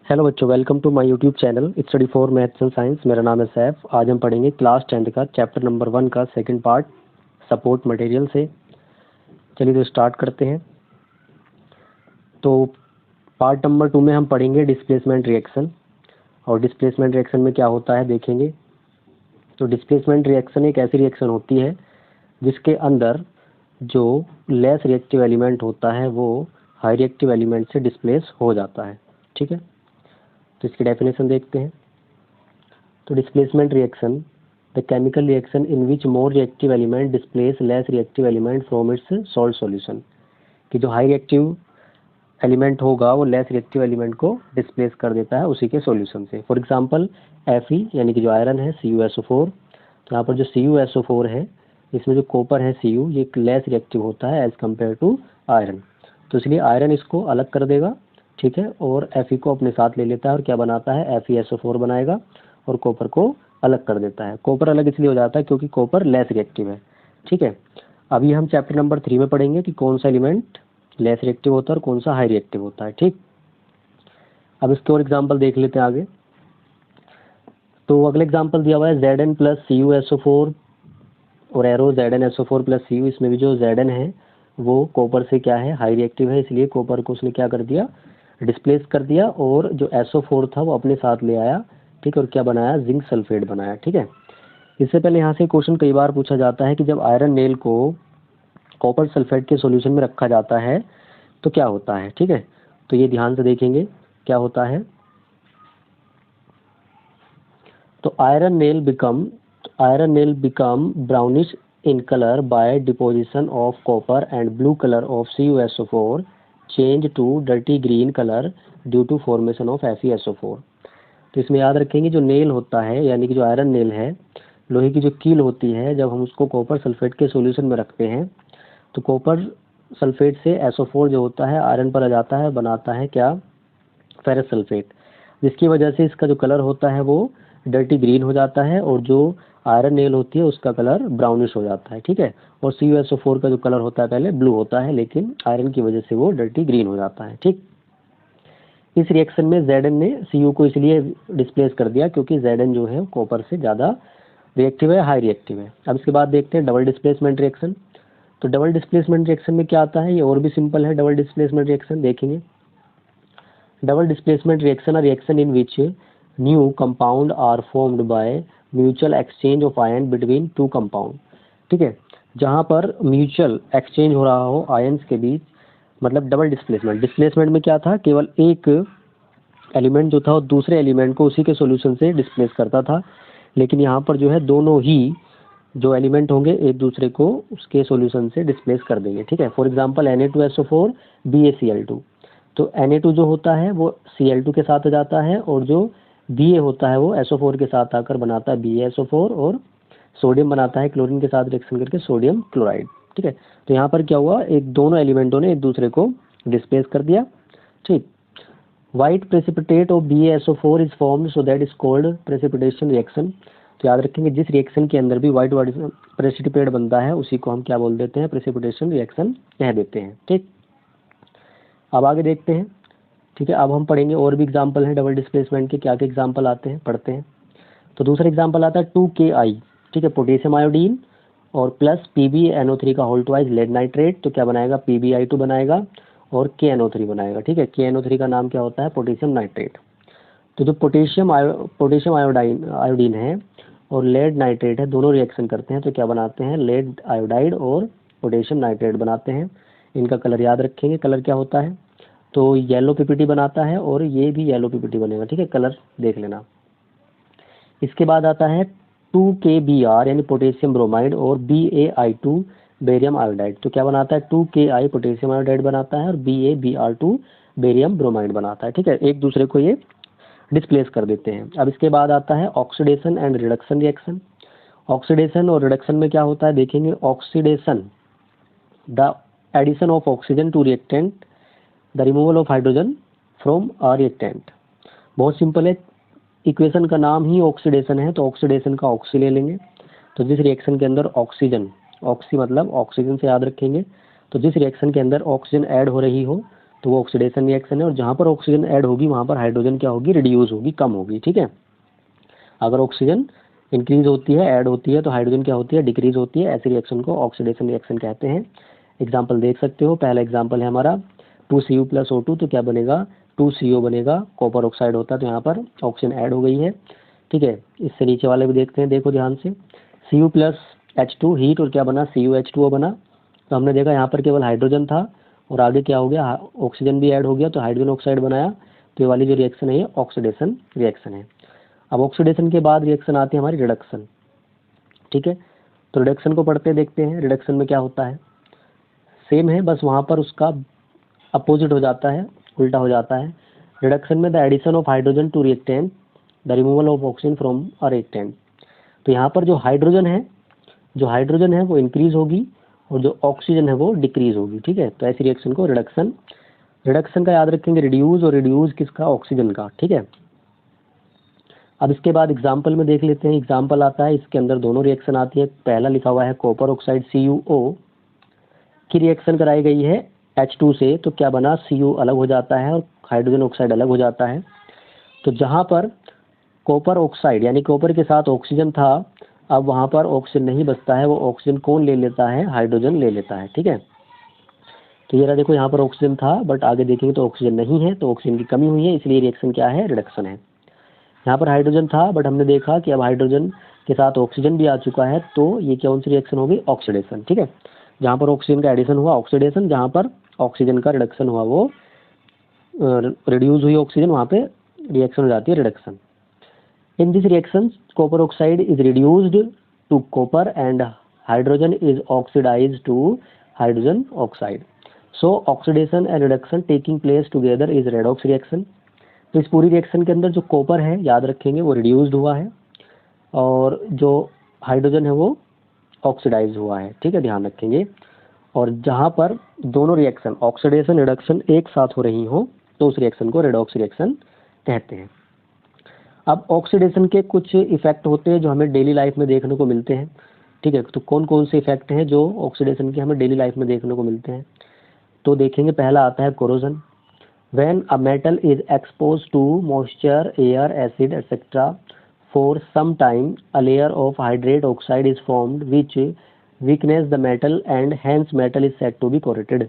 Hello बच्चों, welcome to my YouTube channel study for maths and science. मेरा नाम है सैफ। आज हम पढ़ेंगे क्लास 10th का चैप्टर नंबर 1 का सेकंड पार्ट सपोर्ट मटेरियल से। चलिए तो स्टार्ट करते हैं। तो पार्ट नंबर 2 में हम पढ़ेंगे डिस्प्लेसमेंट रिएक्शन, और डिस्प्लेसमेंट रिएक्शन में क्या होता है देखेंगे। तो डिस्प्लेसमेंट रिएक्शन एक ऐसी रिएक्शन होती है जिसके अंदर जो लेस रिएक्टिव एलिमेंट होता है वो हाई रिएक्टिव एलिमेंट से डिस्प्लेस हो जाता है। ठीक है, तो इसकी डेफिनेशन देखते हैं। तो displacement reaction the chemical reaction in which more reactive element displace less reactive element from its salt solution. कि जो हाई रिएक्टिव एलिमेंट होगा वो लेस रिएक्टिव एलिमेंट को डिस्प्लेस कर देता है उसी के सॉल्यूशन से। फॉर एग्जांपल Fe यानी कि जो आयरन है CuSO4। तो यहाँ पर जो CuSO4 है इसमें जो कॉपर है Cu ये लेस रिएक्टिव होता है एज कम्पेयर टू आयरन। तो इसलिए आयरन इसको अलग कर देगा, ठीक है, और Fe को अपने साथ ले लेता है और क्या बनाता है FeSO4 बनाएगा और कॉपर को अलग कर देता है। कॉपर अलग इसलिए हो जाता है क्योंकि कॉपर लेस रिएक्टिव है। ठीक है, अभी हम चैप्टर नंबर 3 में पढ़ेंगे कि कौन सा एलिमेंट लेस रिएक्टिव होता है और कौन सा हाई रिएक्टिव होता है। ठीक, अब इसके और एग्जाम्पल देख लेते हैं आगे। तो अगला एग्जाम्पल दिया हुआ है Zn प्लस CuSO4 और एरो ZnSO4 प्लस Cu। इसमें भी जो Zn है वो कॉपर से क्या है हाई रिएक्टिव है, इसलिए कॉपर को उसने क्या कर दिया डिस्प्लेस कर दिया और जो SO4 था वो अपने साथ ले आया। ठीक है, और क्या बनाया जिंक सल्फेट बनाया। ठीक है, इससे पहले यहाँ से क्वेश्चन कई बार पूछा जाता है कि जब आयरन नेल को कॉपर सल्फेट के सॉल्यूशन में रखा जाता है तो क्या होता है। ठीक है, तो ये ध्यान से देखेंगे क्या होता है। तो iron nail become brownish in colour by deposition of copper and blue colour of CuSO4 change to dirty green colour due to formation of FeSO4। तो इसमें याद रखेंगे जो नेल होता है यानी कि जो आयरन नेल है, लोहे की जो कील होती है, जब हम उसको कॉपर सल्फेट के सॉल्यूशन में रखते हैं तो कॉपर सल्फेट से SO4 जो होता है आयरन पर आ जाता है, बनाता है क्या फेरस सल्फेट, जिसकी वजह से इसका जो कलर होता है वो डर्टी ग्रीन हो जाता है और जो आयरन नेल होती है उसका कलर ब्राउनिश हो जाता है। ठीक है, और CuSO4 का जो कलर होता है पहले ब्लू होता है लेकिन आयरन की वजह से वो डर्टी ग्रीन हो जाता है। ठीक, इस रिएक्शन में Zn ने Cu को इसलिए डिस्प्लेस कर दिया क्योंकि Zn जो है कॉपर से ज़्यादा रिएक्टिव है, हाई रिएक्टिव है। अब इसके बाद देखते हैं डबल डिस्प्लेसमेंट रिएक्शन। तो डबल डिस्प्लेसमेंट रिएक्शन में क्या आता है, ये और भी सिंपल है। डबल डिस्प्लेसमेंट रिएक्शन देखेंगे। Double displacement reaction are reaction in which new compound are formed by mutual exchange of ion between two compound. ठीक है, जहाँ पर म्यूचुअल एक्सचेंज हो रहा हो आयन्स के बीच, मतलब डबल डिस्प्लेसमेंट। डिस्प्लेसमेंट में क्या था, केवल एक एलिमेंट जो था वो दूसरे एलिमेंट को उसी के सॉल्यूशन से डिस्प्लेस करता था, लेकिन यहाँ पर जो है दोनों ही जो एलिमेंट होंगे एक दूसरे को उसके सॉल्यूशन से डिस्प्लेस कर देंगे। ठीक है, फॉर एग्जांपल Na2SO4 BaCl2। तो Na2 जो होता है वो Cl2 के साथ जाता है और जो Ba होता है वो SO4 के साथ आकर बनाता है BaSO4 और सोडियम बनाता है क्लोरीन के साथ रिएक्शन करके सोडियम क्लोराइड। ठीक है, तो यहाँ पर क्या हुआ, एक दोनों एलिमेंटों ने एक दूसरे को डिस्प्लेस कर दिया। ठीक, white precipitate of BaSO4 is formed so that is called precipitation reaction. तो याद रखेंगे जिस रिएक्शन के अंदर भी व्हाइट प्रेसिपिटेट बनता है उसी को हम क्या बोल देते हैं, प्रेसिपिटेशन रिएक्शन कह देते हैं। ठीक, अब आगे देखते हैं। ठीक है, अब हम पढ़ेंगे और भी एग्जाम्पल हैं डबल डिस्प्लेसमेंट के, क्या क्या एग्जाम्पल आते हैं पढ़ते हैं। तो दूसरा एग्जाम्पल आता है 2Ki। ठीक है, पोटेशियम आयोडीन और प्लस PbNO3 का होल ट्वाइस लेड नाइट्रेट। तो क्या बनाएगा, PbI2 बनाएगा और KNO3 बनाएगा। ठीक है, KNO3 का नाम क्या होता है, पोटेशियम नाइट्रेट। तो जो पोटेशियम आयोडीन है और लेड नाइट्रेट है, दोनों रिएक्शन करते हैं तो क्या बनाते हैं, लेड आयोडाइड और पोटेशियम नाइट्रेट बनाते हैं। इनका कलर याद रखेंगे, कलर क्या होता है, तो येलो PPT बनाता है और ये भी येलो PPT बनेगा। ठीक है, कलर देख लेना। इसके बाद आता है 2KBr यानी पोटेशियम ब्रोमाइड और BaI2 बेरियम आयोडाइड। तो क्या बनाता है, 2Ki पोटेशियम आयोडाइड बनाता है और BaBr2 बेरियम ब्रोमाइड बनाता है। ठीक है, एक दूसरे को ये डिस्प्लेस कर देते हैं। अब इसके बाद आता है oxidation and reduction reaction. Oxidation और रिडक्शन में क्या होता है देखेंगे। Oxidation the addition of oxygen to reactant, the removal of hydrogen from a reactant. बहुत सिंपल है, इक्वेशन का नाम ही ऑक्सीडेशन है तो ऑक्सीडेशन का ऑक्सी ले लेंगे। तो जिस रिएक्शन के अंदर ऑक्सी मतलब ऑक्सीजन से याद रखेंगे, तो जिस रिएक्शन के अंदर ऑक्सीजन ऐड हो रही हो तो वो ऑक्सीडेशन रिएक्शन है। और जहाँ पर ऑक्सीजन ऐड होगी वहाँ पर हाइड्रोजन क्या होगी, रिड्यूस होगी, कम होगी। ठीक है, अगर ऑक्सीजन इंक्रीज होती है, ऐड होती है, तो हाइड्रोजन क्या होती है, डिक्रीज होती है। ऐसे रिएक्शन को ऑक्सीडेशन रिएक्शन कहते हैं। एग्जाम्पल देख सकते हो, पहला एग्जाम्पल है हमारा 2Cu+O2, तो क्या बनेगा, 2CO बनेगा, कॉपर ऑक्साइड होता है, तो यहाँ पर ऑक्सीजन ऐड हो गई है। ठीक है, इससे नीचे वाले भी देखते हैं, देखो ध्यान से, Cu+H2 हीट, और क्या बना, CuH2O बना। तो हमने देखा यहाँ पर केवल हाइड्रोजन था और आगे क्या हो गया, ऑक्सीजन भी ऐड हो गया, तो हाइड्रोजन ऑक्साइड बनाया। तो ये वाली जो रिएक्शन है ये ऑक्सीडेशन रिएक्शन है। अब ऑक्सीडेशन के बाद रिएक्शन आती है हमारी रिडक्शन। ठीक है, तो रिडक्शन को पढ़ते देखते हैं, रिडक्शन में क्या होता है, सेम है, बस वहाँ पर उसका अपोजिट हो जाता है, उल्टा हो जाता है। रिडक्शन में the addition of hydrogen to reactant, the removal of oxygen from a reactant. तो यहाँ पर जो हाइड्रोजन है वो इंक्रीज होगी और जो ऑक्सीजन है वो डिक्रीज होगी। ठीक है, तो ऐसी रिएक्शन को रिडक्शन का याद रखेंगे, रिड्यूस, और रिड्यूस किसका, ऑक्सीजन का। ठीक है, अब इसके बाद एग्जाम्पल में देख लेते हैं। एग्जाम्पल आता है, इसके अंदर दोनों रिएक्शन आती है। पहला लिखा हुआ है कॉपर ऑक्साइड CuO की रिएक्शन कराई गई है H2 से, तो क्या बना, Cu अलग हो जाता है और हाइड्रोजन ऑक्साइड अलग हो जाता है। तो जहाँ पर कॉपर ऑक्साइड यानी कॉपर के साथ ऑक्सीजन था, अब वहाँ पर ऑक्सीजन नहीं बचता है, वो ऑक्सीजन कौन ले लेता है, हाइड्रोजन ले लेता है। ठीक है, तो ये रहा, देखो यहाँ पर ऑक्सीजन था बट आगे देखेंगे तो ऑक्सीजन नहीं है, तो ऑक्सीजन की कमी हुई है, इसलिए रिएक्शन क्या है, रिडक्शन है। यहाँ पर हाइड्रोजन था बट हमने देखा कि अब हाइड्रोजन के साथ ऑक्सीजन भी आ चुका है, तो ये कौन सी रिएक्शन होगी, ऑक्सीडेशन। ठीक है, जहाँ पर ऑक्सीजन का एडिशन हुआ ऑक्सीडेशन, जहाँ पर ऑक्सीजन का रिडक्शन हुआ वो रिड्यूस हुई ऑक्सीजन, वहाँ पे रिएक्शन हो जाती है reduction. In this reaction copper oxide is reduced to copper and hydrogen is oxidised to hydrogen oxide. So oxidation and reduction taking place together is redox reaction. तो इस पूरी रिएक्शन के अंदर जो कॉपर है, याद रखेंगे, वो रिड्यूस्ड हुआ है और जो हाइड्रोजन है वो ऑक्सीडाइज हुआ है। ठीक है, ध्यान रखेंगे। और जहाँ पर दोनों रिएक्शन ऑक्सीडेशन रिडक्शन एक साथ हो रही हो तो उस रिएक्शन को रेडॉक्स रिएक्शन कहते हैं। अब ऑक्सीडेशन के कुछ इफेक्ट होते हैं जो हमें डेली लाइफ में देखने को मिलते हैं। ठीक है, तो कौन कौन से इफेक्ट हैं जो ऑक्सीडेशन के हमें डेली लाइफ में देखने को मिलते हैं, तो देखेंगे। पहला आता है corrosion. When a metal is exposed to moisture, air, acid, etc. for some time, a layer of hydrate oxide is formed which weakens the metal and hence metal is said to be corroded.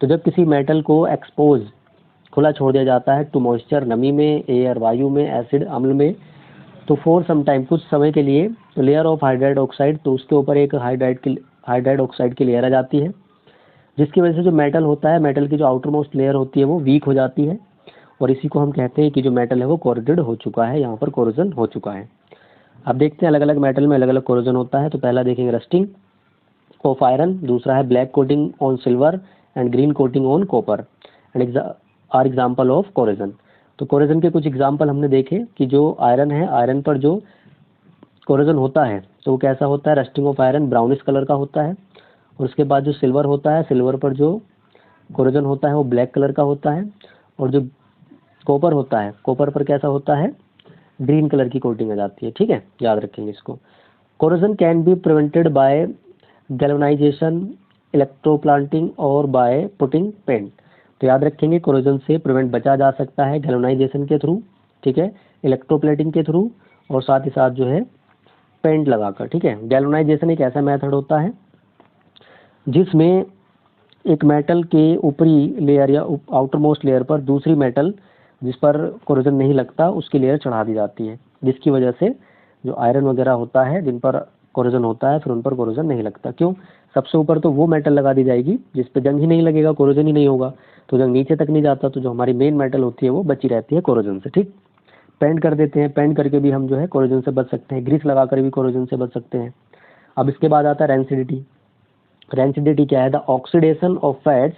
तो जब किसी metal को expose खुला छोड़ दिया जाता है to moisture, नमी में, एयर वायु में, एसिड अम्ल में, तो फॉर सम टाइम कुछ समय के लिए, तो लेयर ऑफ हाइड्राइड ऑक्साइड, तो उसके ऊपर एक हाइड्राइड ऑक्साइड की लेयर आ जाती है, जिसकी वजह से जो मेटल होता है, मेटल की जो आउटर मोस्ट लेयर होती है वो वीक हो जाती है और इसी को हम कहते हैं कि जो मेटल है वो कोरोडेड हो चुका है, यहाँ पर कोरोजन हो चुका है। अब देखते हैं अलग अलग मेटल में अलग अलग कोरोजन होता है। तो पहला देखेंगे रस्टिंग ऑफ आयरन, दूसरा है black coating on silver and green coating on copper and are example of corrosion. तो कोरोजन के कुछ एग्जाम्पल हमने देखे कि जो आयरन है, आयरन पर जो कोरोजन होता है तो वो कैसा होता है, rusting of iron brownish colour का होता है। और उसके बाद जो सिल्वर होता है, सिल्वर पर जो कोरोजन होता है वो ब्लैक कलर का होता है। और जो कॉपर होता है, कॉपर पर कैसा होता है, ग्रीन कलर की कोटिंग आ जाती है। ठीक है, याद रखेंगे इसको। Corrosion can be prevented by galvanisation, electroplating और बाय पुटिंग पेंट। तो याद रखेंगे कोरोजन से प्रिवेंट बचा जा सकता है गैल्वेनाइजेशन के थ्रू, ठीक है, इलेक्ट्रोप्लेटिंग के थ्रू और साथ ही साथ जो है पेंट लगाकर। ठीक है, गैल्वेनाइजेशन एक ऐसा मेथड होता है जिसमें एक मेटल के ऊपरी लेयर या आउटर मोस्ट लेयर पर दूसरी मेटल जिस पर कोरोजन नहीं लगता उसकी लेयर चढ़ा दी जाती है, जिसकी वजह से जो आयरन वगैरह होता है जिन पर कोरोजन होता है फिर उन पर कोरोजन नहीं लगता। क्यों, सबसे ऊपर तो वो मेटल लगा दी जाएगी जिस पे जंग ही नहीं लगेगा, कोरोजन ही नहीं होगा, तो जंग नीचे तक नहीं जाता, तो जो हमारी मेन मेटल होती है वो बची रहती है कोरोजन से। ठीक, पेंट कर देते हैं, पेंट करके भी हम जो है कोरोजन से बच सकते हैं, ग्रीस लगा कर भी कोरोजन से बच सकते हैं। अब इसके बाद आता है रेंसिडिटी। रेंसिडिटी क्या है, the oxidation of fats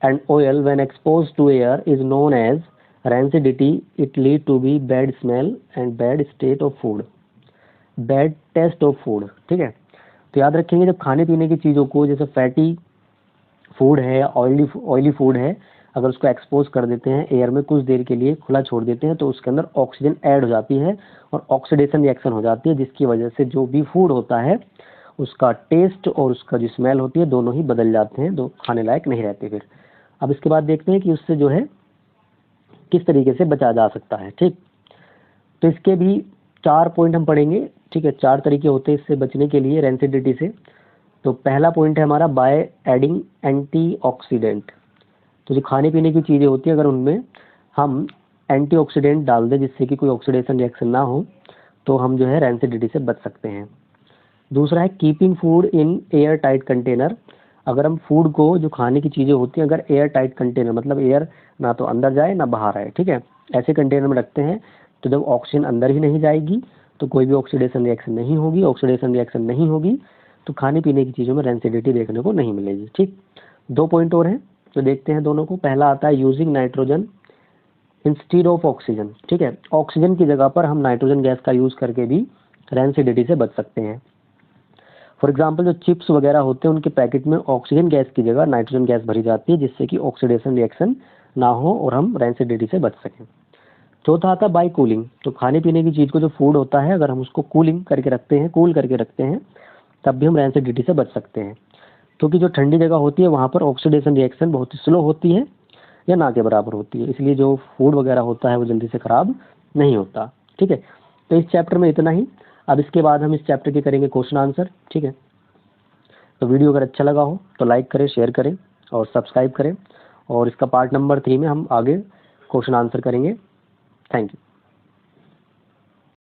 and oil when exposed to air is known as rancidity. It lead to be bad smell and bad state of food, bad taste of food. ठीक है, तो याद रखेंगे जब खाने पीने की चीज़ों को, जैसे फैटी फूड है या ऑयली फूड है, अगर उसको एक्सपोज कर देते हैं एयर में कुछ देर के लिए खुला छोड़ देते हैं तो उसके अंदर ऑक्सीजन ऐड हो जाती है और ऑक्सीडेशन रिएक्शन हो जाती है, जिसकी वजह से जो भी फूड होता है उसका टेस्ट और उसका जो स्मेल होती है दोनों ही बदल जाते हैं, दो खाने लायक नहीं रहते फिर। अब इसके बाद देखते हैं कि उससे जो है किस तरीके से बचा जा सकता है। ठीक, तो इसके भी 4 पॉइंट हम पढ़ेंगे। ठीक है, 4 तरीके होते हैं इससे बचने के लिए, रेंसिडिटी से। तो पहला पॉइंट है हमारा बाय एडिंग एंटीऑक्सीडेंट। तो जो खाने पीने की चीज़ें होती हैं अगर उनमें हम एंटीऑक्सीडेंट डाल दें जिससे कि कोई ऑक्सीडेशन रिएक्शन ना हो, तो हम जो है रेंसिडिटी से बच सकते हैं। दूसरा है keeping food in air tight container. अगर हम फूड को, जो खाने की चीज़ें होती हैं, अगर एयर टाइट कंटेनर मतलब एयर ना तो अंदर जाए ना बाहर आए, ठीक है, ऐसे कंटेनर में रखते हैं, तो जब ऑक्सीजन अंदर ही नहीं जाएगी तो कोई भी ऑक्सीडेशन रिएक्शन नहीं होगी। ऑक्सीडेशन रिएक्शन नहीं होगी तो खाने पीने की चीज़ों में रेंसिडिटी देखने को नहीं मिलेगी। ठीक, 2 पॉइंट और हैं, तो देखते हैं दोनों को। पहला आता है using nitrogen instead of oxygen. ठीक है, ऑक्सीजन की जगह पर हम नाइट्रोजन गैस का यूज़ करके भी रेंसिडिटी से बच सकते हैं। फॉर एग्जाम्पल जो चिप्स वगैरह होते हैं उनके पैकेट में ऑक्सीजन गैस की जगह नाइट्रोजन गैस भरी जाती है जिससे कि ऑक्सीडेशन रिएक्शन ना हो और हम रेंसिडिटी से बच सकें। चौथा आता है बाय कूलिंग। तो खाने पीने की चीज़ को, जो फूड होता है, अगर हम उसको कूलिंग करके रखते हैं, कूल करके रखते हैं, तब भी हम रेंसिडिटी से बच सकते हैं। क्योंकि जो ठंडी जगह होती है वहाँ पर ऑक्सीडेशन रिएक्शन बहुत ही स्लो होती है या ना के बराबर होती है, इसलिए जो फूड वगैरह होता है वो जल्दी से ख़राब नहीं होता। ठीक है, तो इस चैप्टर में इतना ही। अब इसके बाद हम इस चैप्टर के करेंगे क्वेश्चन आंसर। ठीक है, तो वीडियो अगर अच्छा लगा हो तो लाइक करें, शेयर करें और सब्सक्राइब करें, और इसका पार्ट नंबर 3 में हम आगे क्वेश्चन आंसर करेंगे। Thank you.